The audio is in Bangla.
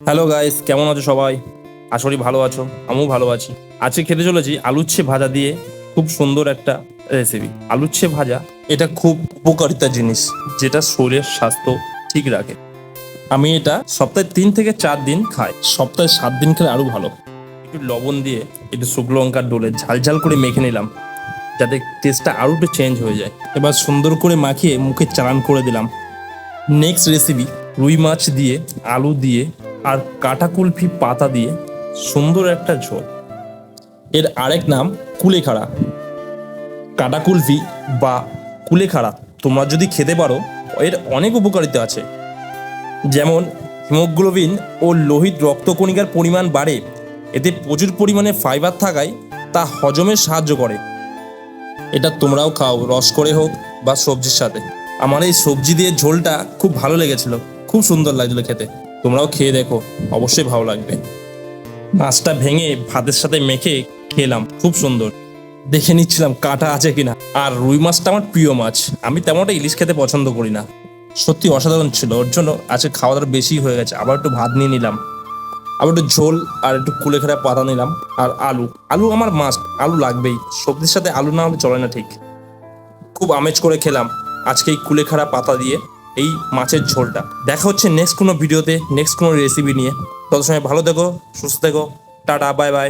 হ্যালো গাইস, কেমন আছো সবাই? আশা করি ভালো আছো, আমিও ভালো আছি। আজকে খেতে চলেছি আলু উচ্ছে ভাজা দিয়ে খুব সুন্দর একটা রেসিপি। আলু উচ্ছে ভাজা এটা খুব উপকারিতা জিনিস, যেটা শরীরের স্বাস্থ্য ঠিক রাখে। আমি এটা সপ্তাহে 3 থেকে 4 দিন খাই, সপ্তাহে 7 দিন খেলে আরো ভালো। একটু লবণ দিয়ে একটু শুকনো লঙ্কার ডোলে ঝাল ঝাল করে মেখে নিলাম, যাতে টেস্টটা আরো একটু চেঞ্জ হয়ে যায়। এবার সুন্দর করে মাখিয়ে মুখে চালান করে দিলাম। নেক্সট রেসিপি রুই মাছ দিয়ে, আলু দিয়ে আর কাটা কুলফি পাতা দিয়ে সুন্দর একটা ঝোল। এর আরেক নাম কুলেখাড়া। কাটা কুলফি বা কুলেখাড়া তোমরা যদি খেতে পারো, এর অনেক উপকারিতা আছে। যেমন হিমোগ্লোবিন ও লোহিত রক্তকণিকার পরিমাণ বাড়ে। এতে প্রচুর পরিমাণে ফাইবার থাকায় তা হজমে সাহায্য করে। এটা তোমরাও খাও, রস করে হোক বা সবজির সাথে। আমার এই সবজি দিয়ে ঝোলটা খুব ভালো লেগেছিল, খুব সুন্দর লাগছিল খেতে। তোমরাও খেয়ে দেখো, অবশ্যই ভালো লাগবে। মাছটা ভেঙে ভাতের সাথে মেখে খেলাম, খুব সুন্দর। দেখে নিচ্ছিলাম কাঁটা আছে কিনা। আর রুই মাছটা আমার প্রিয় মাছ, আমি তেমন একটা ইলিশ খেতে পছন্দ করি না। সত্যি অসাধারণ ছিল, ওর জন্য আজকে খাওয়া দাওয়া বেশি হয়ে গেছে। আবার একটু ভাত নিয়ে নিলাম, আবার একটু ঝোল আর একটু কুলেখাড়া পাতা নিলাম। আর আলু, আলু আমার মাস্ট, আলু লাগবেই। সবজির সাথে আলু না হলে চলে না ঠিক। খুব আমেজ করে খেলাম আজকে এই কুলেখাড়া পাতা দিয়ে এই মাছের ঝোলটা। দেখা হচ্ছে নেক্সট কোনো ভিডিওতে, নেক্সট কোনো রেসিপি নিয়ে। তত সময় ভালো থেকো, সুস্থ থেকো। Tata, bye bye.